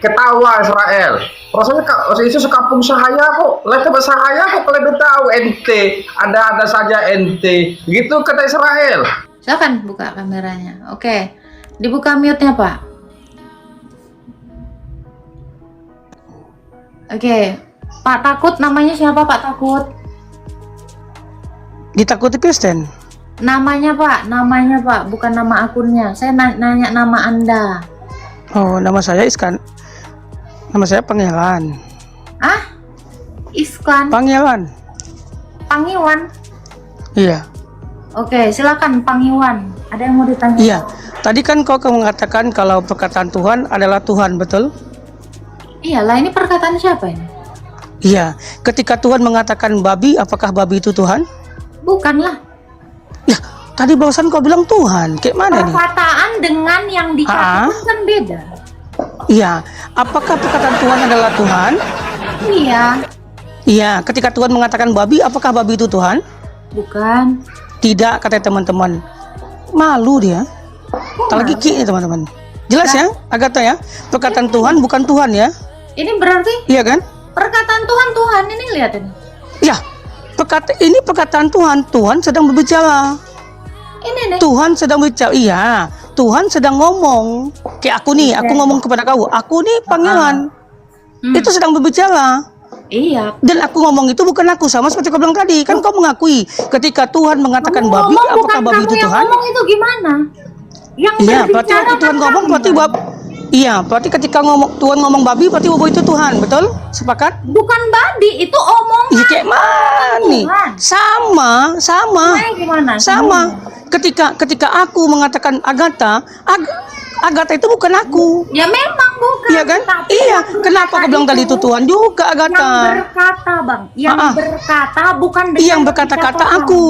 Ketawa Israel. Rasanya itu sekampung saya kok. Lah coba saya kok kalian tahu ente. Ada saja ente. Gitu kata Israel. Silakan buka kameranya. Oke. Dibuka mute-nya, Pak. Oke. Pak Takut, namanya siapa Pak Takut? Ditakuti Kristen. Namanya Pak, bukan nama akunnya. Saya nanya nama Anda. Oh, nama saya Iskan. Nama saya Pangeran. Ah? Iskan? Pangeran. Pangiwan? Iya. Oke, silakan Pangiwan. Ada yang mau ditanya? Iya. Tadi kan kau mengatakan kalau perkataan Tuhan adalah Tuhan, betul? Iyalah, ini perkataan siapa ini? Iya. Ketika Tuhan mengatakan babi, apakah babi itu Tuhan? Bukanlah. Ya, tadi barusan kau bilang Tuhan. Kayak mana nih? Perkataan dengan yang dikatakan kan beda. Iya. Apakah perkataan Tuhan adalah Tuhan? Iya. Iya. Ketika Tuhan mengatakan babi, apakah babi itu Tuhan? Bukan. Tidak, kata teman-teman. Malu dia. Tak lagi ki nih teman-teman. Jelas ya, Agatha ya. Perkataan Tuhan bukan Tuhan ya. Ini berarti Iya kan? perkataan Tuhan ini, lihat ini. Ya. Ini perkataan Tuhan. Tuhan sedang berbicara. Ini nih. Tuhan sedang berbicara. Iya. Tuhan sedang ngomong. Kayak aku nih, aku ngomong kepada kau. Aku nih Pangeran. Itu sedang berbicara. Iya. Dan aku ngomong itu bukan aku, sama seperti kau bilang tadi. Kan kau mengakui ketika Tuhan mengatakan babi, apakah babi itu Tuhan? Ngomong itu gimana? Yang Iya, berarti waktu Tuhan ngomong berarti iya, berarti ketika Tuhan ngomong babi berarti babi itu Tuhan, betul? Sepakat? bukan babi, itu omongan. Iya, kayak mana nih? Sama. Gimana? Sama. Ketika aku mengatakan Agatha, Agatha itu bukan aku. Ya memang bukan. Iya kan? Tapi Iya. yang Kenapa kau bilang tadi itu Tuhan juga Agatha? Yang berkata, Bang. Yang berkata bukan dengan Yang berkata-kata aku.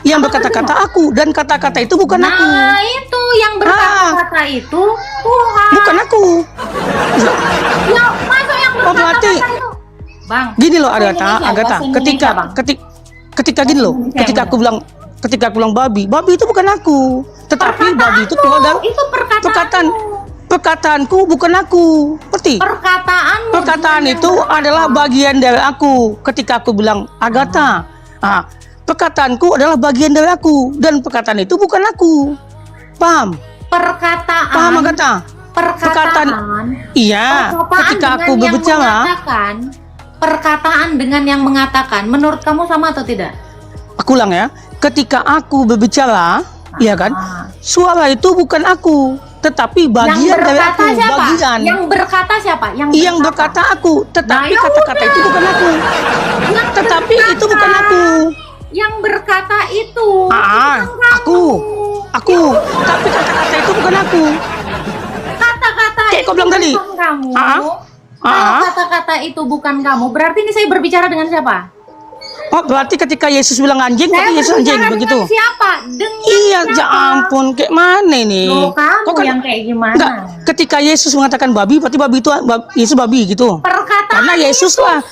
Yang berkata-kata aku, dan kata-kata itu bukan aku. Nah, itu yang berkata-kata itu Tuhan. Bukan aku. Ya, masa yang Oh, berarti berkata-kata itu? Bang. gini loh bahasa Agatha, Indonesia, Agatha. bahasa Indonesia, Bang. Ketika gini loh, ketika aku bilang babi itu bukan aku, tetapi babi itu keluar dari Itu perkataanku, bukan aku. Ngerti? Perkataan itu adalah bagian dari aku. Ketika aku bilang Agatha, perkataanku adalah bagian dari aku, dan perkataan itu bukan aku. Paham? Paham Agatha? Iya. Ketika aku berbicara, perkataan dengan yang mengatakan, menurut kamu sama atau tidak? aku ulang ya. Ketika aku berbicara, iya kan? Suara itu bukan aku, tetapi bagian dari aku. Siapa? Bagian. Yang berkata siapa? Yang berkata aku, tetapi Nah, kata-kata itu bukan aku. Tetapi itu bukan aku. Yang berkata itu. Aku. Tapi kata-kata itu bukan aku. Kata-kata Kayak itu kau bilang tadi. bukan kamu. Kalau kata-kata itu bukan kamu, berarti ini saya berbicara dengan siapa? Oh, berarti ketika Yesus bilang anjing, berarti Yesus anjing begitu. Dengan siapa? Dengan Iya, siapa? ya ampun, kayak mana ini? Loh, kamu yang kayak gimana? Enggak, ketika Yesus mengatakan babi, berarti babi itu Yesus babi gitu. Perkataan Karena Yesus lah.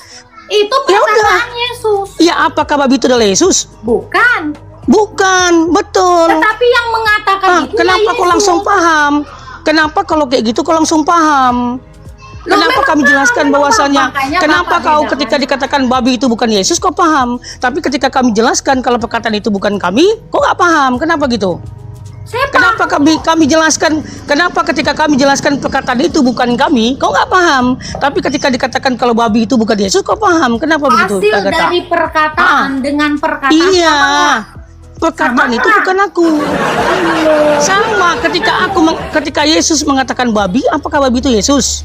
Itu perkataan Yesus. Ya, apakah babi itu adalah Yesus? Bukan. Bukan, betul. Tetapi yang mengatakan itu kenapa kau langsung paham? Kenapa kalau kayak gitu kau langsung paham? Kenapa kami jelaskan bahwasanya kenapa kau ketika dikatakan babi itu bukan Yesus kau paham, tapi ketika kami jelaskan kalau perkataan itu bukan kami, kau nggak paham? Kenapa gitu? Kenapa kami jelaskan? Kenapa ketika kami jelaskan perkataan itu bukan kami, kau nggak paham? Tapi ketika dikatakan kalau babi itu bukan Yesus, kau paham? Kenapa begitu? Hasil dari perkataan dengan perkataan. Iya. Perkataan itu bukan aku. Sama ketika Yesus mengatakan babi, apakah babi itu Yesus?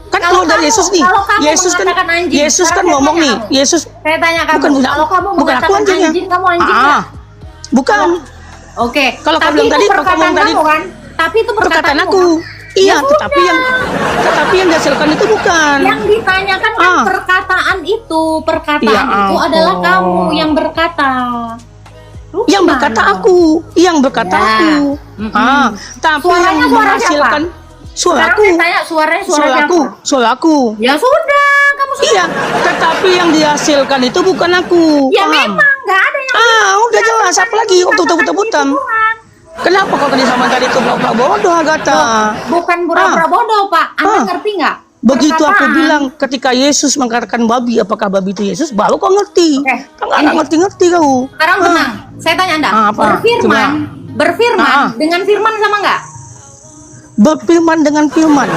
Kan kalau dari Yesus nih, Yesus kan ngomong nih, Yesus. Saya tanya kamu, kalau kamu mengatakan anjing, kamu anjing nggak? Bukan. Oke. Kalau kamu bilang tadi, perkataan kamu kan? Tapi itu perkataan aku. Iya, tetapi yang dihasilkan itu bukan. Yang ditanyakan kan perkataan itu adalah kamu yang berkata. Yang berkata aku, aku. Tapi yang menghasilkan suaraku. Suaraku. Ya sudah, kamu sudah. Iya, tetapi yang dihasilkan itu bukan aku. Ya paham? memang nggak ada yang. Udah jelas, apa lagi untuk tebut-tebutan? Kenapa kau tadi sama tadi itu pura-pura bodoh, Agatha? Bukan pura-pura bodoh, Pak. Anda ngerti nggak? Begitu aku Perkataan. bilang ketika Yesus mengatakan babi, apakah babi itu Yesus? Baru kau ngerti. Oke, Kau nggak ini. ngerti-ngerti kau. Sekarang tenang. Saya tanya Anda. Apa? Berfirman, berfirman Ah. dengan firman sama nggak? Berfirman dengan firman.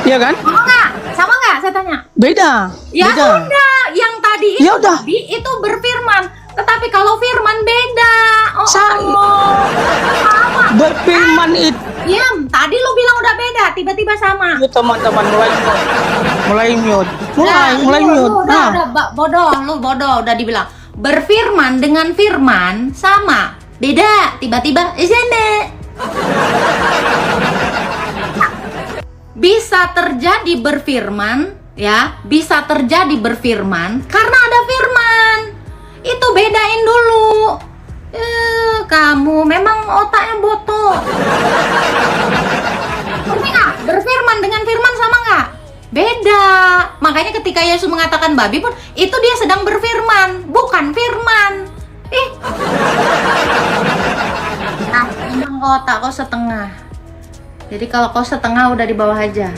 Iya kan? Sama nggak? Sama nggak? Saya tanya. Beda. Ya Beda. udah, yang tadi itu Ya udah. babi itu berfirman. Tetapi kalau firman beda. Oh, Sa- sama. Berfirman itu. Diam, tadi lu bilang udah beda, tiba-tiba sama. Yuk teman-teman mulai mute. Mulai mute. Mulai lu mute. Nah, udah bodoh, lu bodoh udah dibilang. Berfirman dengan firman sama. Beda, tiba-tiba sini. Bisa terjadi berfirman, ya, bisa terjadi berfirman karena ada firman. Itu bedain dulu. Kamu memang otaknya botol. Ngerti nggak? Berfirman dengan firman sama nggak? Beda. Makanya ketika Yesus mengatakan babi pun, itu dia sedang berfirman, bukan firman. Nah, memang otak kau setengah. Jadi kalau kau setengah udah di bawah aja.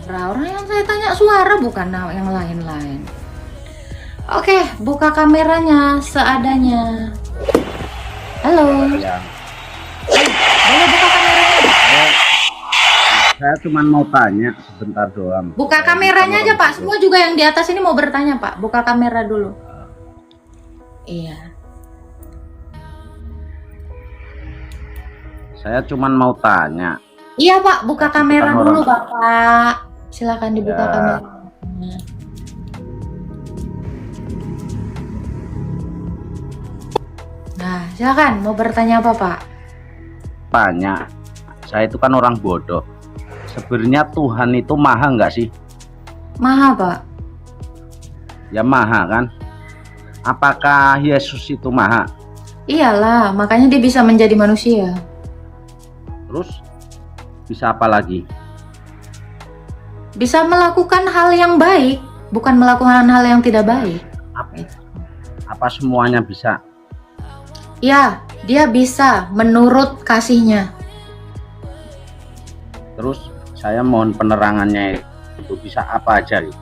Suara, orang yang saya tanya suara bukan yang lain-lain. Oke, buka kameranya seadanya. Halo. Ya. Boleh buka kameranya? Saya cuma mau tanya sebentar doang. Buka kameranya aja, Pak. Semua juga yang di atas ini mau bertanya, Pak. Buka kamera dulu. Iya. Saya cuma mau tanya. Iya, Pak. Buka kamera Bukan dulu, orang. Bapak. Silakan dibuka Ya. kameranya. Nah, silakan. Mau bertanya apa, Pak? Tanya. Saya itu kan orang bodoh. Sebenarnya Tuhan itu maha nggak sih? Maha, Pak. Ya maha kan? Apakah Yesus itu maha? Iyalah, makanya dia bisa menjadi manusia. Terus bisa apa lagi? Bisa melakukan hal yang baik, bukan melakukan hal yang tidak baik. Apa semuanya bisa? Ya, dia bisa menurut kasihnya. Terus saya mohon penerangannya itu bisa apa aja gitu.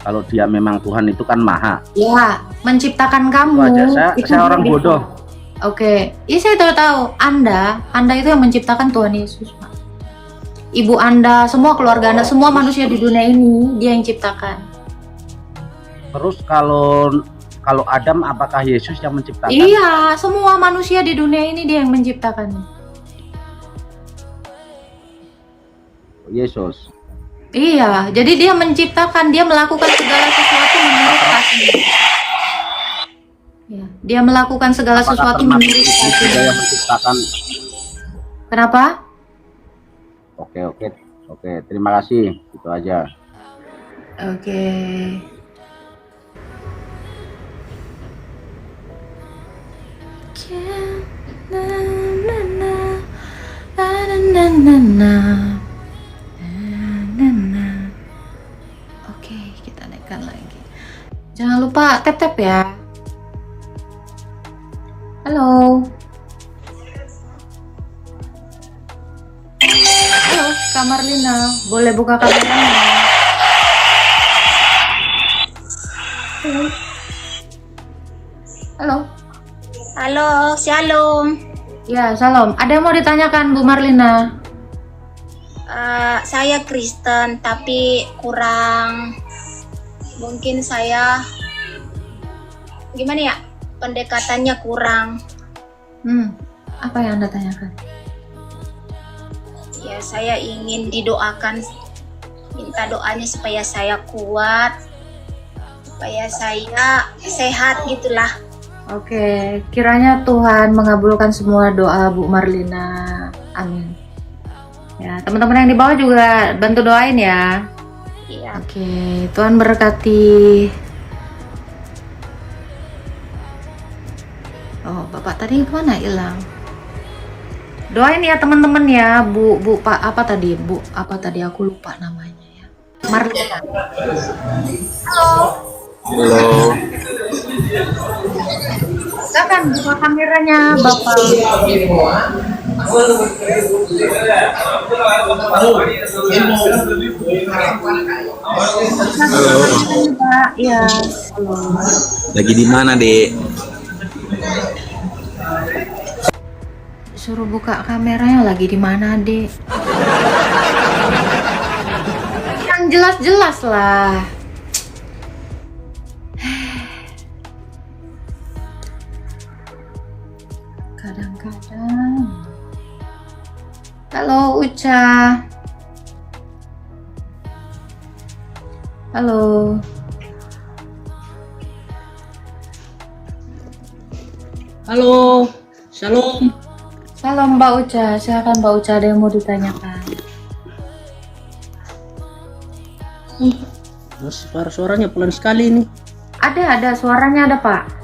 Kalau dia memang Tuhan itu kan maha. Ya, menciptakan Itu kamu. aja. itu Saya dia orang bisa. bodoh. Oke, iya saya tahu. Anda itu yang menciptakan Tuhan Yesus, Pak. Ibu Anda, semua keluarga Anda, semua manusia di dunia ini dia yang ciptakan. Terus kalau Adam apakah Yesus yang menciptakan? Iya, semua manusia di dunia ini dia yang menciptakan. Yesus. Iya, jadi dia menciptakan, dia melakukan segala sesuatu menurut kasihnya. Ya, dia melakukan segala Apakah sesuatu termasuk menurut Yesus juga kasihnya. yang menciptakan? Kenapa? Oke, terima kasih. Itu aja. Oke. Oke, kita naikkan lagi. Jangan lupa tap-tap ya. Halo. Halo, Kak Marlina. Boleh buka kameranya? Halo. Halo. Halo, shalom. Ya, salam. Ada yang mau ditanyakan Bu Marlina? Saya Kristen, tapi kurang. Mungkin saya gimana ya? Pendekatannya kurang. Apa yang Anda tanyakan? Ya, saya ingin didoakan. Minta doanya supaya saya kuat, supaya saya sehat gitulah. Oke, kiranya Tuhan mengabulkan semua doa Bu Marlina. Amin. Ya, teman-teman yang di bawah juga bantu doain ya. Iya. Oke, Tuhan berkati. Oh, Bapak tadi kemana hilang? Doain ya teman-teman ya, Bu Pak apa tadi? Bu apa tadi aku lupa namanya ya. Marlina. Halo. Silakan buka kameranya, Bapak. Pak, ya. Halo. Lagi di mana, Dek? Suruh buka kameranya, lagi di mana, Dek? Yang jelas-jelas lah. Kadang-kadang. Halo, Uca. Halo. Halo, shalom. Salam Mbak Uca, silakan Mbak Uca, ada yang mau ditanyakan. Suaranya pelan sekali nih. Ada, suaranya ada Pak.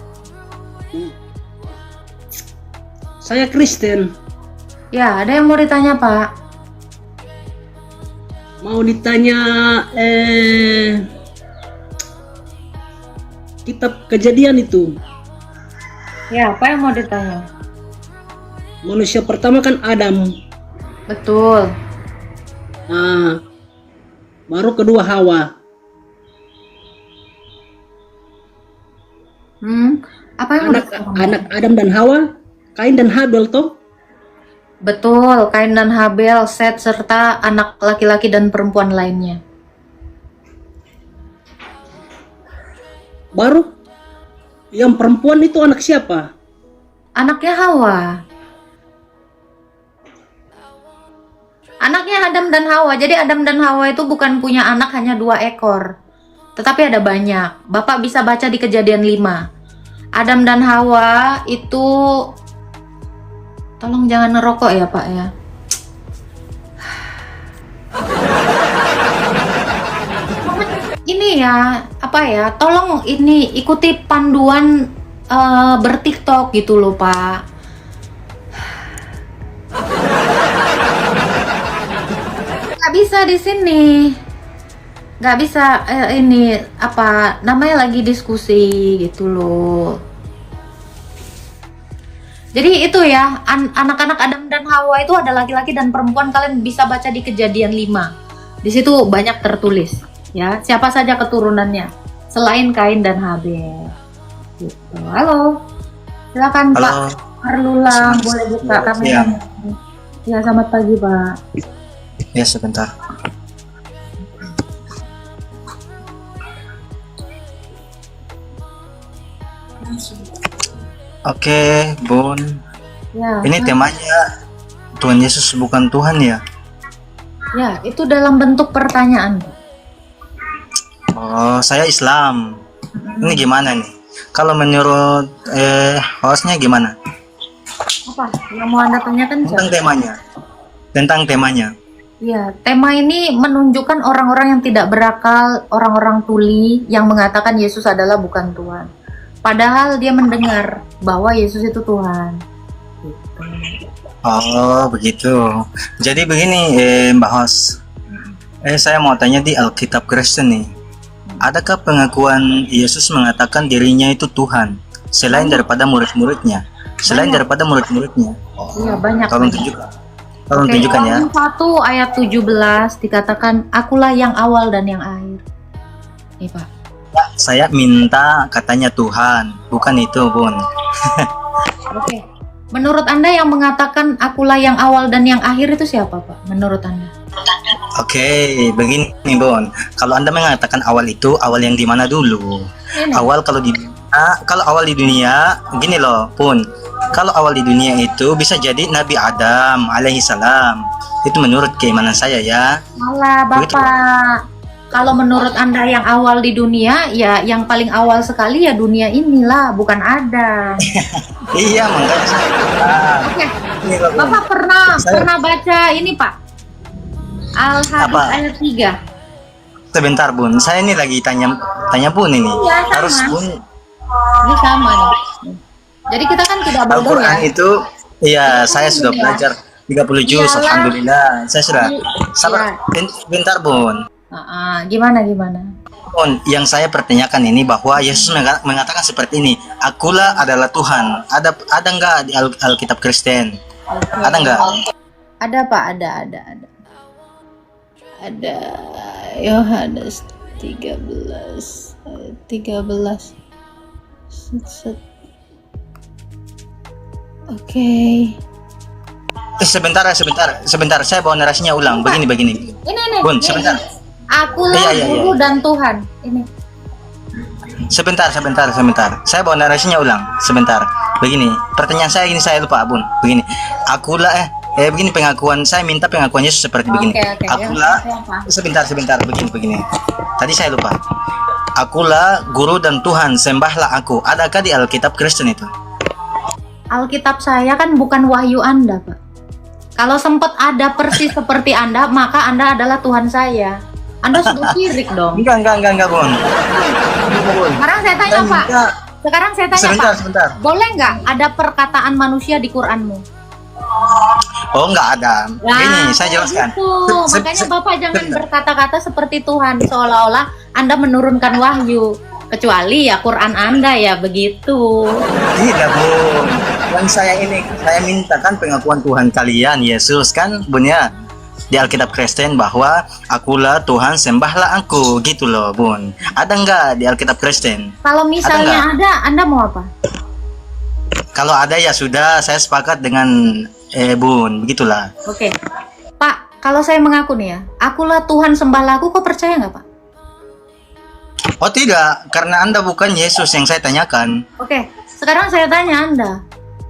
Saya Kristen. Ya, ada yang mau ditanya Pak. Mau ditanya kitab Kejadian itu. Ya, apa yang mau ditanya? Manusia pertama kan Adam. Betul. Nah, baru kedua Hawa. Apa yang mau ditanya? Anak Adam dan Hawa, Kain dan Habel toh? Betul, Kain dan Habel, Set, serta anak laki-laki dan perempuan lainnya. Baru yang perempuan itu anak siapa? Anaknya Hawa. Anaknya Adam dan Hawa. Jadi Adam dan Hawa itu bukan punya anak hanya 2 ekor. Tetapi ada banyak. Bapak bisa baca di Kejadian 5. Adam dan Hawa itu... Tolong jangan ngerokok ya Pak ya. Ini ya, apa ya, tolong ini ikuti panduan bertiktok gitu loh Pak. Nggak bisa di sini, nggak bisa ini apa namanya, lagi diskusi gitu loh. Jadi itu ya, anak-anak Adam dan Hawa itu ada laki-laki dan perempuan. Kalian bisa baca di Kejadian 5. Di situ banyak tertulis ya, siapa saja keturunannya selain Kain dan Habel. Gitu. Halo. Silakan Halo. Pak Arlula, boleh buka kameranya. Ya, selamat pagi Pak. Ya, sebentar. Oke, Bun. Ya. Ini temanya Tuhan Yesus bukan Tuhan ya? Ya, itu dalam bentuk pertanyaan. Oh, saya Islam. Ini gimana nih? Kalau menurut hostnya gimana? Apa yang mau Anda tanyakan? Tentang temanya. Tentang temanya. Ya, tema ini menunjukkan orang-orang yang tidak berakal, orang-orang tuli yang mengatakan Yesus adalah bukan Tuhan. Padahal dia mendengar bahwa Yesus itu Tuhan. Gitu. Oh, begitu. Jadi begini, Mbak Host. Saya mau tanya di Alkitab Kristen nih. Adakah pengakuan Yesus mengatakan dirinya itu Tuhan selain daripada murid-muridnya? Selain daripada murid-muridnya. Iya, banyak. Tolong tunjukkan. Tolong Oke, tunjukkan ya. Yohanes 1 ayat 17 dikatakan, akulah yang awal dan yang akhir. Nih Pak. Ya, saya minta katanya Tuhan, bukan itu, Bun. Oke. Menurut Anda yang mengatakan akulah yang awal dan yang akhir itu siapa Pak? Menurut Anda? Oke, begini, Bun. Kalau Anda mengatakan awal itu, awal yang di mana dulu? Ini. Awal kalau awal di dunia, gini loh, Pun. Kalau awal di dunia itu bisa jadi Nabi Adam alaihi salam. Itu menurut keimanan saya ya. Malah Begitu. Bapak. Kalau menurut Anda yang awal di dunia, ya yang paling awal sekali ya dunia inilah, bukan Adam. Iya, makanya saya. Oke. Ini loh, Bun. Bapak pernah Saya- baca ini Pak? Al-Hadid Apa? ayat 3. Sebentar, Bun. Saya ini lagi tanya Bun ini. Iya, sama. Harus Bun. Ini sama nih. Jadi kita kan tidak bodoh Al-Quran ya. itu, iya, saya sudah belajar 30 juz, Iyalah. alhamdulillah. Saya sudah. Sabar, Iya. bentar, Bun. Gimana? Yang saya pertanyakan ini bahwa Yesus mengatakan seperti ini, akulah adalah Tuhan. Ada nggak di Alkitab Kristen? Ada nggak? Ada Pak, ada. Ada Yohanes 13 ayat 13. Oke. Sebentar. Saya bawa narasinya ulang. Begini. Ini. Bun, sebentar. Akulah Iya. guru dan Tuhan. Ini. Sebentar. Saya bawa narasinya ulang. Sebentar. Begini. Pertanyaan saya ini saya lupa, Bun. Begini. Akulah begini pengakuan saya minta pengakuan Yesus seperti begini. Oke. Akulah sebentar. Begini. Tadi saya lupa. Akulah guru dan Tuhan, sembahlah aku. Adakah di Alkitab Kristen itu? Alkitab saya kan bukan wahyu Anda, Pak. Kalau sempat ada persis seperti Anda, maka Anda adalah Tuhan saya. Anda sudah syirik dong. Enggak, Bun. Sekarang saya tanya, Pak. Sekarang saya tanya, Pak. Sebentar. Boleh nggak ada perkataan manusia di Quranmu? Oh, enggak ada. Gini, saya jelaskan. Gitu. Makanya Bapak jangan berkata-kata seperti Tuhan, seolah-olah Anda menurunkan wahyu. Kecuali ya Quran Anda ya begitu. Tidak, Bun. Yang saya mintakan pengakuan Tuhan kalian, Yesus kan, Bun ya. Di Alkitab Kristen bahwa akulah Tuhan, sembahlah aku, gitu loh, Bun. Ada nggak di Alkitab Kristen? Kalau misalnya ada, Anda mau apa? Kalau ada ya sudah, saya sepakat dengan Bun, begitulah. Oke. Pak, kalau saya mengaku nih ya, akulah Tuhan sembahlah aku, kok percaya nggak, Pak? Oh tidak, karena Anda bukan Yesus yang saya tanyakan. Oke, sekarang saya tanya Anda,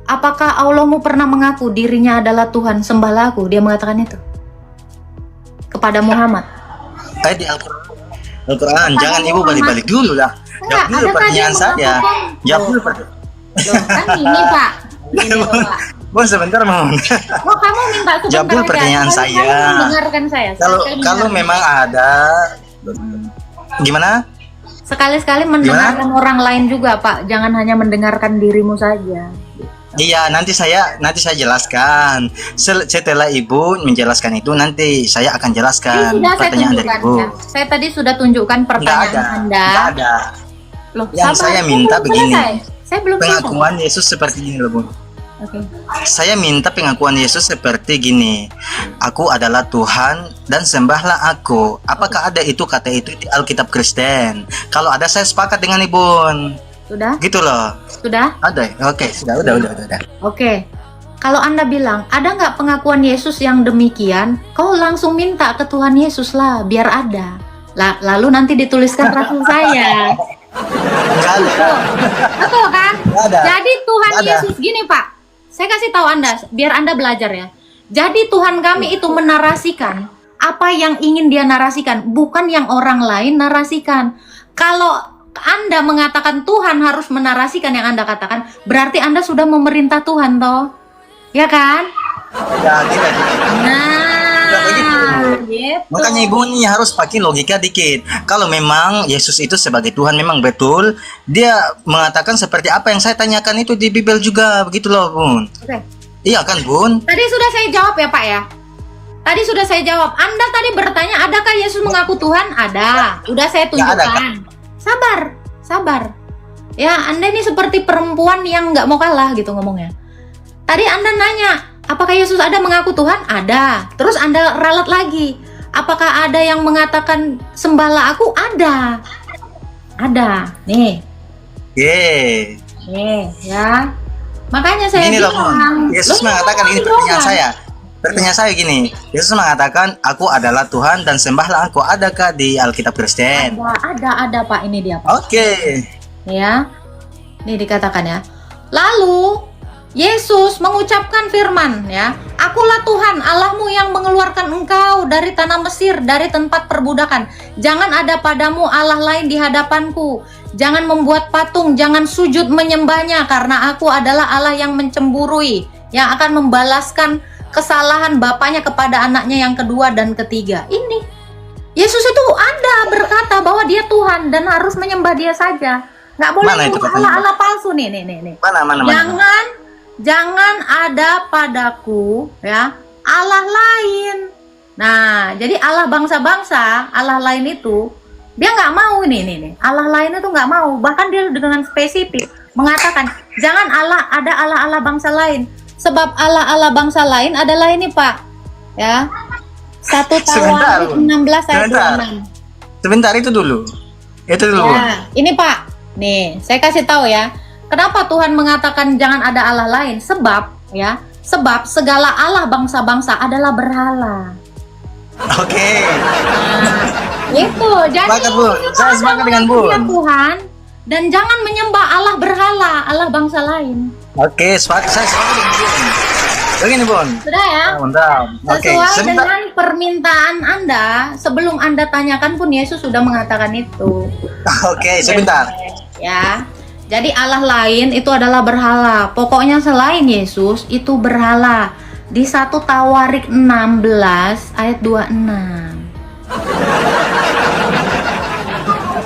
apakah Allahmu pernah mengaku dirinya adalah Tuhan sembahlah aku? Dia mengatakan itu kepada Muhammad. Di Al-Quran, jangan Ibu balik-balik dulu lah. Jawab dulu adakah dia pertanyaan saya. mengaku? Jawab dulu pertanyaan. Loh, kan ini Pak. Ini loh, Pak. Bun, sebentar, Bun. Oh, kamu minta sebentar Jawab dulu aja. pertanyaan Kamu saya. mendengarkan saya. Kalau Saya kalau mendengarkan. memang ada, gimana? Sekali-sekali mendengarkan orang lain juga, Pak. Jangan hanya mendengarkan dirimu saja. Iya, nanti saya jelaskan. Setelah Ibu menjelaskan itu, nanti saya akan jelaskan Sudah saya pertanyaan dari tunjukkan Ibu. ya. Saya tadi sudah tunjukkan Nggak pertanyaan ada, Anda. nggak ada. Loh, Yang sabar, saya saya minta belum begini. selesai. Saya belum selesai. Pengakuan Yesus seperti ini loh, Bun. Oke. Saya minta pengakuan Yesus seperti gini. Aku adalah Tuhan dan sembahlah aku. Apakah ada itu kata itu di Alkitab Kristen? Kalau ada saya sepakat dengan Ibu. Sudah? Gitu loh. Sudah? Ada. Oke, sudah. Oke. Kalau Anda bilang, ada nggak pengakuan Yesus yang demikian? Kau langsung minta ke Tuhan Yesus lah, biar ada. Lalu nanti dituliskan rasul saya. Enggak ada. Betul kan? Nggak ada. Jadi Tuhan Nggak ada. Yesus, gini Pak. Saya kasih tahu Anda, biar Anda belajar ya. Jadi Tuhan kami itu menarasikan apa yang ingin dia narasikan, bukan yang orang lain narasikan. Kalau Anda mengatakan Tuhan harus menarasikan yang Anda katakan, berarti Anda sudah memerintah Tuhan toh. Ya kan? Ya, tidak. Nah, begitu. gitu. Makanya Ibu ini harus pakai logika dikit. Kalau memang Yesus itu sebagai Tuhan memang betul, dia mengatakan seperti apa yang saya tanyakan itu di Bible juga, begitu loh, Bun. Oke. Iya kan, Bun? Tadi sudah saya jawab ya Pak ya. Tadi sudah saya jawab. Anda tadi bertanya, adakah Yesus mengaku Tuhan? Ada. Udah saya Ya, ada, tunjukkan. Sabar. Ya, Anda ini seperti perempuan yang nggak mau kalah gitu ngomongnya. Tadi Anda nanya, apakah Yesus ada mengaku Tuhan? Ada. Terus Anda ralat lagi. Apakah ada yang mengatakan sembahlah aku? Ada. Nih, ya. Makanya saya Gini loh, bilang, Bun. Yesus "Loh, mengatakan ini ngomong pertanyaan doang." saya. Pertanyaan saya gini, Yesus mengatakan aku adalah Tuhan dan sembahlah aku. Adakah di Alkitab Kristen? Ada Pak, ini dia Pak. Oke. Ya. Ini dikatakan ya. Lalu Yesus mengucapkan firman ya, akulah Tuhan Allahmu yang mengeluarkan engkau dari tanah Mesir, dari tempat perbudakan. Jangan ada padamu Allah lain di hadapanku. Jangan membuat patung, jangan sujud menyembahnya, karena aku adalah Allah yang mencemburui, yang akan membalaskan kesalahan bapaknya kepada anaknya yang kedua dan ketiga. Ini Yesus itu ada berkata bahwa dia Tuhan dan harus menyembah dia saja. Nggak boleh Mana itu nyembah katanya? Allah palsu nih. Mana? Jangan ada padaku ya Allah lain. Nah, jadi Allah bangsa-bangsa, Allah lain itu Dia nggak mau nih. Allah lain itu nggak mau. Bahkan dia dengan spesifik mengatakan jangan ada Allah bangsa lain. Sebab Allah bangsa lain adalah ini Pak, ya 1 Tawarik 16 ayat 26. Sebentar itu dulu. Itu dulu. Ya, ini Pak, nih saya kasih tahu ya. Kenapa Tuhan mengatakan jangan ada Allah lain? Sebab segala Allah bangsa-bangsa adalah berhala. Oke. Itu. Jadi Sepakat, Bun. Saya sepakat dengan Bun. Tuhan dan jangan menyembah Allah berhala, Allah bangsa lain. Oke, saya sepakat dengan Bun. Begini Bun. Sudah ya? Mantap. Oke, Sesuai sebentar. dengan permintaan Anda, sebelum Anda tanyakan pun Yesus sudah mengatakan itu. Oke, sebentar. Ya. Jadi Allah lain itu adalah berhala. Pokoknya selain Yesus itu berhala. Di 1 Tawarik 16 ayat 26.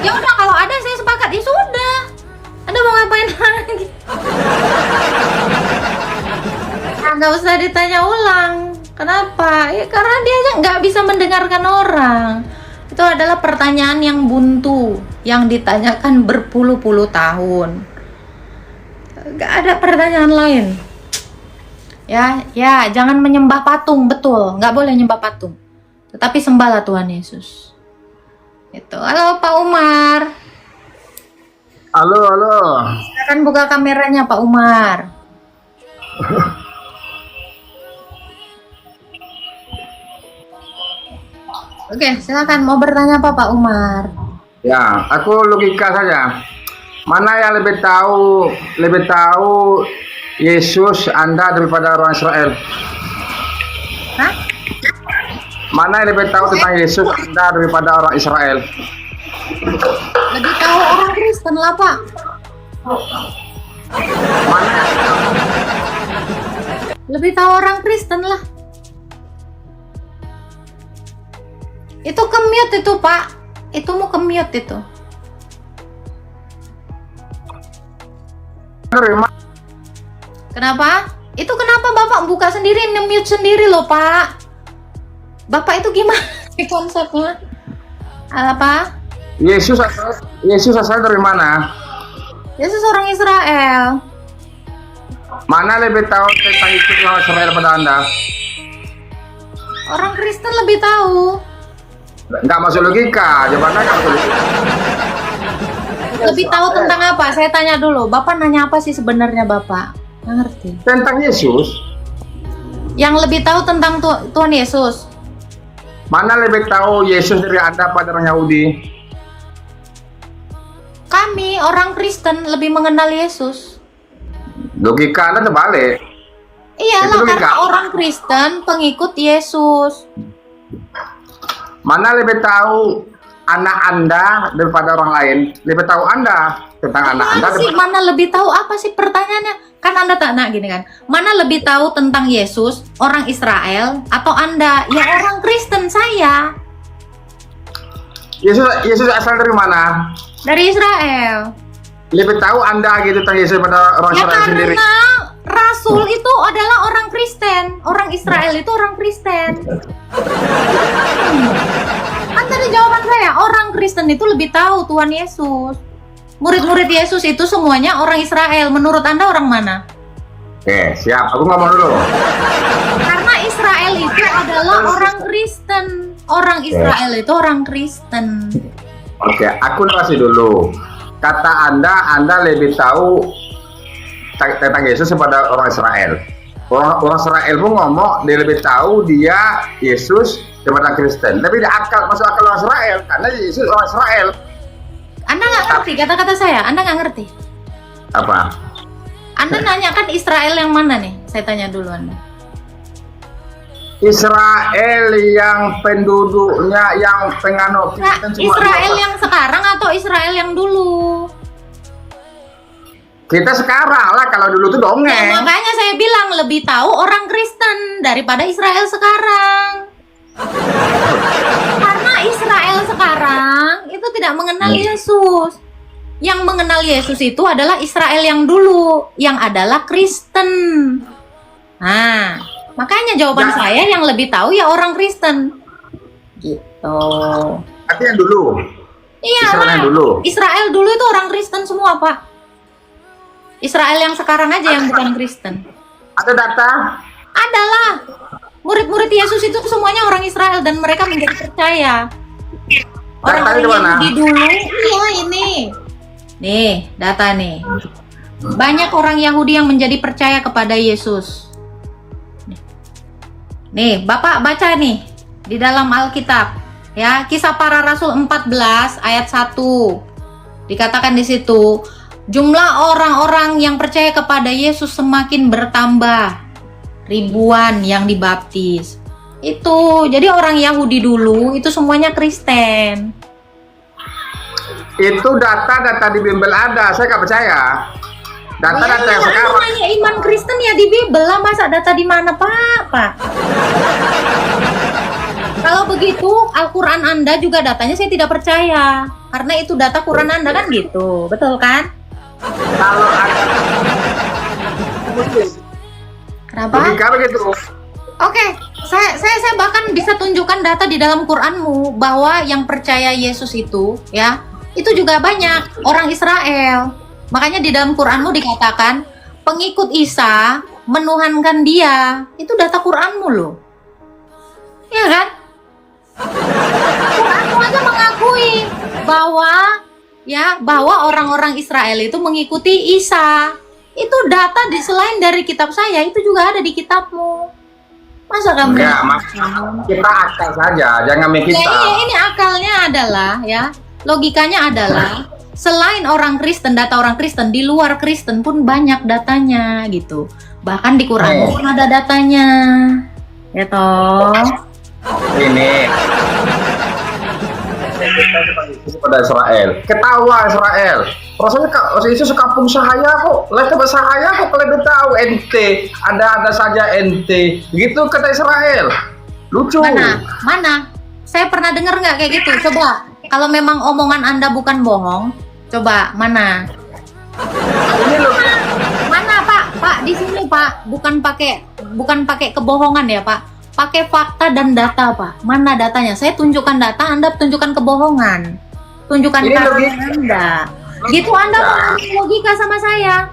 Ya udah, kalau ada saya sepakat, ya sudah. Anda mau ngapain lagi? Nggak usah ditanya ulang. Kenapa? Ya karena dia aja nggak bisa mendengarkan orang. Itu adalah pertanyaan yang buntu, yang ditanyakan berpuluh-puluh tahun. Nggak ada pertanyaan lain. Ya, jangan menyembah patung, betul. Nggak boleh nyembah patung. Tetapi sembahlah Tuhan Yesus. Itu. Halo Pak Umar. Halo. Silakan buka kameranya Pak Umar. Oke, silakan mau bertanya apa Pak Umar? Ya, aku logika saja. Mana yang lebih tahu Yesus Anda daripada orang Israel? Hah? Mana yang lebih tahu tentang Yesus Anda daripada orang Israel? Lebih tahu orang Kristen lah Pak. Mana? Lebih tahu orang Kristen lah. Itu ke-mute itu Pak. Itu mau ke-mute itu. Kenapa? Itu kenapa Bapak buka sendiri, nge-mute sendiri loh Pak. Bapak itu gimana konsepnya? Apa? Yesus asal dari mana? Yesus orang Israel. Mana lebih tahu tentang Yesus orang Israel pada Anda? Orang Kristen lebih tahu. Nggak masuk logika, jawabannya nggak masuk logika. Lebih tahu tentang apa? Saya tanya dulu. Bapak nanya apa sih sebenarnya Bapak? Nggak ngerti. Tentang Yesus, Yang lebih tahu tentang Tuhan Yesus. mana lebih tahu Yesus dari Anda pada orang Yahudi? Kami orang Kristen lebih mengenal Yesus. Logika Anda terbalik. Iyalah, Itu logika. karena orang Kristen pengikut Yesus. Mana lebih tahu anak Anda daripada orang lain? Lebih tahu Anda tentang anak Anda Mana sih? daripada... Mana lebih tahu apa sih pertanyaannya? Kan Anda tanya gini kan. Mana lebih tahu tentang Yesus, orang Israel atau Anda? Ya orang Kristen saya. Yesus asal dari mana? Dari Israel. Lebih tahu Anda gitu tentang Yesus pada orang Ya Israel sendiri. karena Rasul itu adalah orang Kristen. Orang Israel itu orang Kristen. Kan tadi jawaban saya, orang Kristen itu lebih tahu Tuhan Yesus. Murid-murid Yesus itu semuanya orang Israel. Menurut Anda orang mana? Oke, siap. Aku ngomong dulu. Karena Israel itu adalah orang Kristen. Orang Israel itu orang Kristen. Oke, aku kasih dulu. Kata Anda lebih tahu tentang Yesus daripada orang Israel. Orang Israel pun ngomong dia lebih tahu dia Yesus daripada Kristen. Tapi dia masuk akal orang Israel karena Yesus orang Israel. Anda nggak ngerti kata-kata saya? Anda nggak ngerti? Apa? Anda nanya kan Israel yang mana nih? Saya tanya dulu Anda. Israel yang penduduknya yang penganut Kristen semua. Israel yang sekarang atau Israel yang dulu? Kita sekarang lah, kalau dulu tuh Ya, dongeng. makanya saya bilang lebih tahu orang Kristen daripada Israel sekarang. Karena Israel sekarang itu tidak mengenal Yesus. Yang mengenal Yesus itu adalah Israel yang dulu, yang adalah Kristen. Nah, makanya jawaban saya yang lebih tahu ya orang Kristen. Gitu. Tapi yang dulu. Iya Israel lah. dulu. Israel dulu itu orang Kristen semua, Pak. Israel yang sekarang aja yang bukan Kristen. Ada data? Adalah. Murid-murid Yesus itu semuanya orang Israel dan mereka menjadi percaya. Orang-orang Datanya di mana? Yahudi dulu, iya ini. Nih, data nih. Banyak orang Yahudi yang menjadi percaya kepada Yesus. Nih, Bapak baca nih di dalam Alkitab. Ya, Kisah Para Rasul 14 ayat 1. Dikatakan di situ, jumlah orang-orang yang percaya kepada Yesus semakin bertambah. Ribuan yang dibaptis. Itu, jadi orang Yahudi dulu itu semuanya Kristen. Itu data-data di Bimbel ada, saya nggak percaya. Data-data yang sekarang. Namanya iman Kristen ya di Bible lah, masa data di mana Pak? Kalau begitu, Al-Quran Anda juga datanya saya tidak percaya. Karena itu data Quran Anda kan gitu, betul kan? Kalau ada Kenapa? logika begitu. Oke, saya bahkan bisa tunjukkan data di dalam Quranmu bahwa yang percaya Yesus itu, ya, itu juga banyak orang Israel. Makanya di dalam Quranmu dikatakan pengikut Isa menuhankan dia. Itu data Quranmu loh, ya kan? Quranmu aja mengakui bahwa orang-orang Israel itu mengikuti Isa. Itu data selain dari kitab saya, itu juga ada di kitabmu. Masa kamu? Enggak, Mas. Kita akal saja, jangan mikir Ya, kita. iya, ini akalnya adalah ya, logikanya adalah selain orang Kristen, data orang Kristen, di luar Kristen pun banyak datanya gitu. Bahkan di Quran pun ada datanya. Ya toh. Ini pada Israel, ketawa Israel. Rasanya Yesus sekampung sahaya kok, lebih sahaya kok lebih tahu ente, ada saja ente, gitu kata Israel. Lucu. Mana? Saya pernah dengar nggak kayak gitu? Coba, kalau memang omongan Anda bukan bohong, coba mana? Ini loh. Mana Pak? Di sini Pak, bukan pakai kebohongan ya Pak, pakai fakta dan data Pak. Mana datanya? Saya tunjukkan data, Anda tunjukkan kebohongan, tunjukkan Ini kasus logika. Anda. Gitu Anda mau ngomong logika sama saya?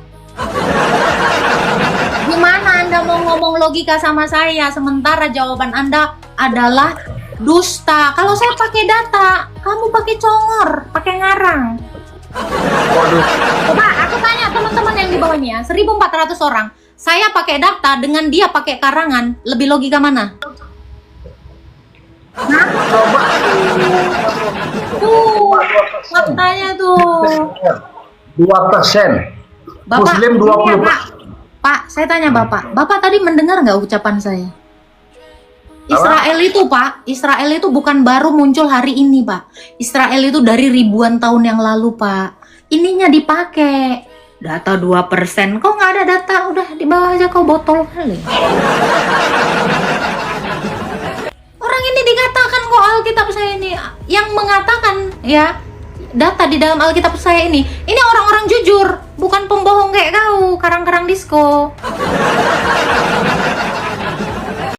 Gimana Anda mau ngomong logika sama saya sementara jawaban Anda adalah dusta? Kalau saya pakai data, kamu pakai congor, pakai ngarang. Waduh. Coba aku tanya teman-teman yang di bawah ini ya, 1.400 orang. Saya pakai data dengan dia pakai karangan, lebih logika mana? Coba. Tuh, faktanya tuh. 2%. Muslim 20%. Pak, saya tanya Bapak tadi mendengar nggak ucapan saya? Israel itu Pak, Israel itu bukan baru muncul hari ini Pak. Israel itu dari ribuan tahun yang lalu Pak. Ininya dipakai. Data 2%, kok nggak ada data? Udah di bawah aja kau botol kali. Orang ini dikatakan kok Alkitab saya ini, yang mengatakan ya, data di dalam Alkitab saya ini orang-orang jujur, bukan pembohong kayak kau, karang-karang disco.